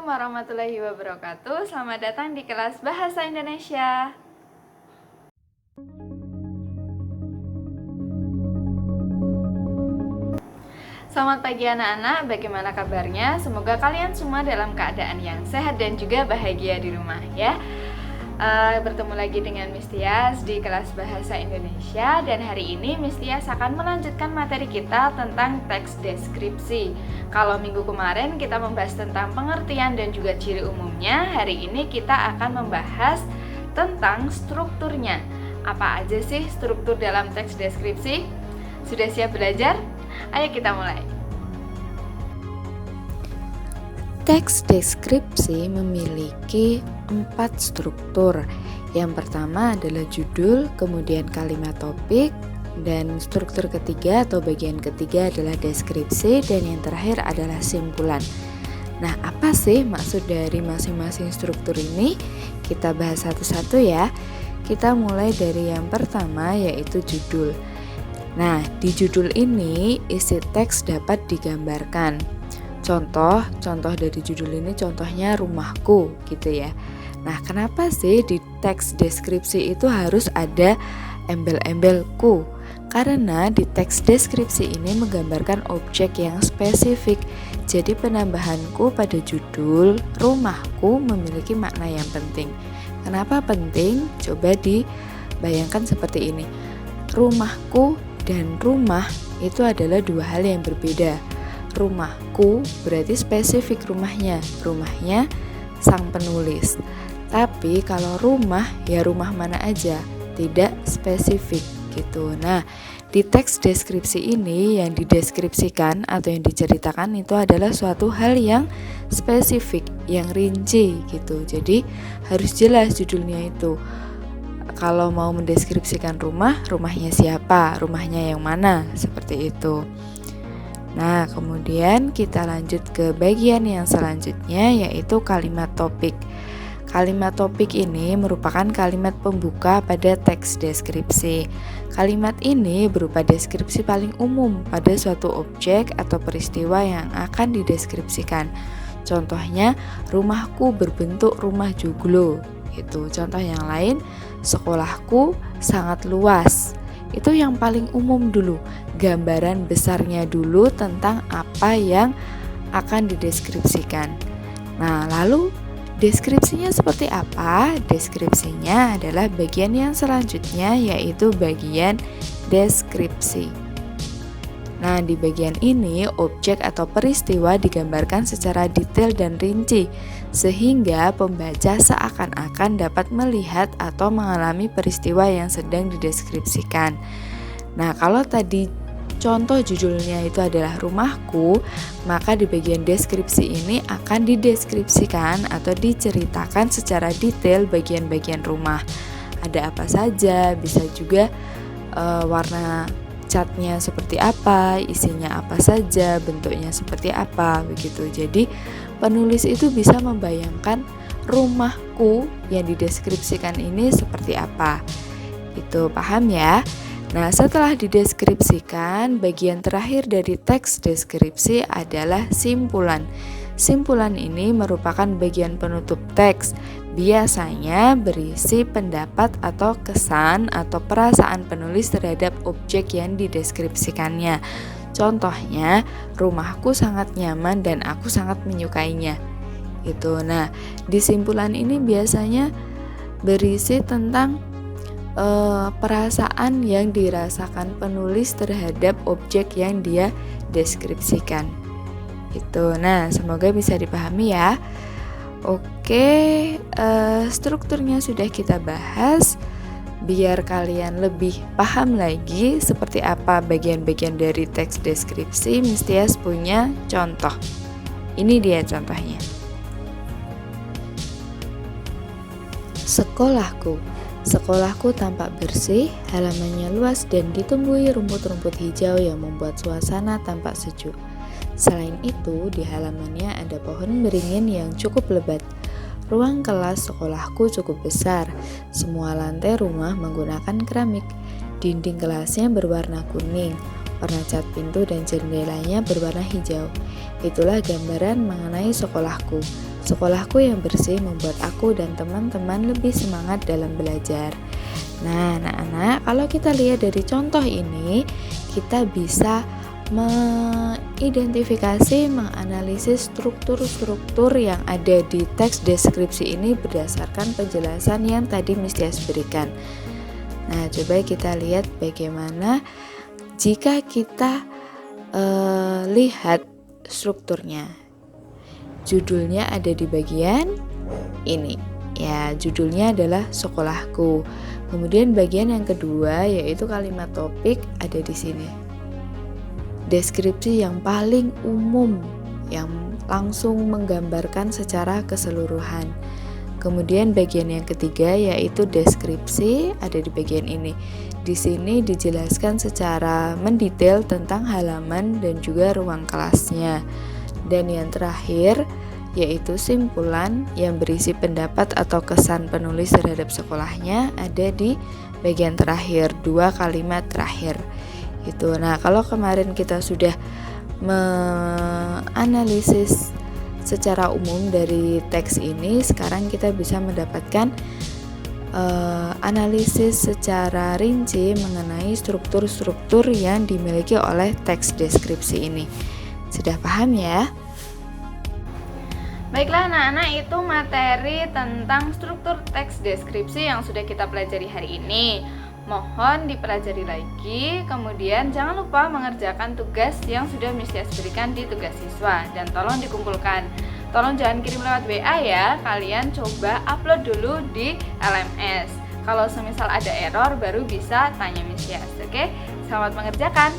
warahmatullahi wabarakatuh. Selamat datang di kelas Bahasa Indonesia. Selamat pagi anak-anak, bagaimana kabarnya? Semoga kalian semua dalam keadaan yang sehat dan juga bahagia di rumah ya. Bertemu lagi dengan Miss Tias di kelas Bahasa Indonesia. Dan hari ini Miss Tias akan melanjutkan materi kita tentang teks deskripsi. Kalau minggu kemarin kita membahas tentang pengertian dan juga ciri umumnya, hari ini kita akan membahas tentang strukturnya. Apa aja sih struktur dalam teks deskripsi? Sudah siap belajar? Ayo kita mulai. Teks deskripsi memiliki 4 struktur. Yang pertama adalah judul, kemudian kalimat topik, dan struktur ketiga atau bagian ketiga adalah deskripsi, dan yang terakhir adalah simpulan. Nah, apa sih maksud dari masing-masing struktur ini? Kita bahas satu-satu ya. Kita mulai dari yang pertama, yaitu judul. Nah, di judul ini isi teks dapat digambarkan. Contoh dari judul ini contohnya rumahku gitu ya. Nah, kenapa sih di teks deskripsi itu harus ada embel-embelku? Karena di teks deskripsi ini menggambarkan objek yang spesifik. Jadi penambahanku pada judul rumahku memiliki makna yang penting. Kenapa penting? Coba dibayangkan seperti ini. Rumahku dan rumah itu adalah dua hal yang berbeda. Rumahku berarti spesifik rumahnya sang penulis. Tapi kalau rumah, ya rumah mana aja, tidak spesifik gitu. Nah, di teks deskripsi ini yang dideskripsikan atau yang diceritakan itu adalah suatu hal yang spesifik, yang rinci gitu. Jadi harus jelas judulnya itu. Kalau mau mendeskripsikan rumah, rumahnya siapa, rumahnya yang mana, seperti itu. Nah, kemudian kita lanjut ke bagian yang selanjutnya, yaitu kalimat topik. Kalimat topik ini merupakan kalimat pembuka pada teks deskripsi. Kalimat ini berupa deskripsi paling umum pada suatu objek atau peristiwa yang akan dideskripsikan. Contohnya, rumahku berbentuk rumah joglo. Itu contoh yang lain, sekolahku sangat luas. Itu yang paling umum dulu, gambaran besarnya dulu tentang apa yang akan dideskripsikan. Nah, lalu deskripsinya seperti apa? Deskripsinya adalah bagian yang selanjutnya, yaitu bagian deskripsi. Nah, di bagian ini objek atau peristiwa digambarkan secara detail dan rinci, sehingga pembaca seakan-akan dapat melihat atau mengalami peristiwa yang sedang dideskripsikan. Nah, kalau tadi contoh judulnya itu adalah rumahku, maka di bagian deskripsi ini akan dideskripsikan atau diceritakan secara detail bagian-bagian rumah. Ada apa saja, bisa juga warna catnya seperti apa, isinya apa saja, bentuknya seperti apa, begitu. Jadi penulis itu bisa membayangkan rumahku yang dideskripsikan ini seperti apa. Itu paham ya? Nah, setelah dideskripsikan, bagian terakhir dari teks deskripsi adalah simpulan. Simpulan ini merupakan bagian penutup teks. Biasanya berisi pendapat atau kesan atau perasaan penulis terhadap objek yang dideskripsikannya. Contohnya, rumahku sangat nyaman dan aku sangat menyukainya. Itu. Nah, di simpulan ini biasanya berisi tentang perasaan yang dirasakan penulis terhadap objek yang dia deskripsikan. Itu. Nah, semoga bisa dipahami ya. Oke, strukturnya sudah kita bahas. Biar kalian lebih paham lagi seperti apa bagian-bagian dari teks deskripsi, Miss Tias punya contoh. Ini dia contohnya. Sekolahku. Sekolahku tampak bersih, halamannya luas dan ditumbuhi rumput-rumput hijau yang membuat suasana tampak sejuk. Selain itu, di halamannya ada pohon beringin yang cukup lebat. Ruang kelas sekolahku cukup besar. Semua lantai rumah menggunakan keramik. Dinding kelasnya berwarna kuning. Warna cat pintu dan jendelanya berwarna hijau. Itulah gambaran mengenai sekolahku. sekolahku yang bersih membuat aku dan teman-teman lebih semangat dalam belajar. Nah, anak-anak, kalau kita lihat dari contoh ini, kita bisa mengidentifikasi, menganalisis struktur-struktur yang ada di teks deskripsi ini berdasarkan penjelasan yang tadi Miss Tias berikan. Nah, coba kita lihat bagaimana jika kita lihat strukturnya. Judulnya ada di bagian ini. Ya, judulnya adalah sekolahku. Kemudian bagian yang kedua yaitu kalimat topik ada di sini. Deskripsi yang paling umum yang langsung menggambarkan secara keseluruhan. Kemudian bagian yang ketiga yaitu deskripsi ada di bagian ini. Di sini dijelaskan secara mendetail tentang halaman dan juga ruang kelasnya. Dan yang terakhir yaitu simpulan yang berisi pendapat atau kesan penulis terhadap sekolahnya ada di bagian terakhir, 2 kalimat terakhir. Gitu. Nah, kalau kemarin kita sudah menganalisis secara umum dari teks ini, sekarang kita bisa mendapatkan analisis secara rinci mengenai struktur-struktur yang dimiliki oleh teks deskripsi ini. Sudah paham ya? Baiklah anak-anak, itu materi tentang struktur teks deskripsi yang sudah kita pelajari hari ini. Mohon dipelajari lagi, kemudian jangan lupa mengerjakan tugas yang sudah Miss Tias berikan di tugas siswa dan tolong dikumpulkan. Tolong jangan kirim lewat WA ya, kalian coba upload dulu di LMS. Kalau semisal ada error baru bisa tanya Miss Tias, oke? Selamat mengerjakan.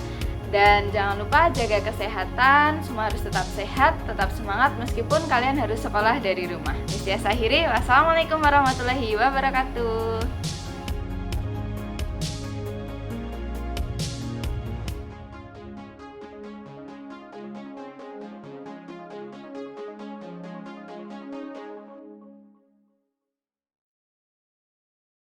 Dan jangan lupa jaga kesehatan, semua harus tetap sehat, tetap semangat meskipun kalian harus sekolah dari rumah. Miss Tias akhiri, wassalamualaikum warahmatullahi wabarakatuh.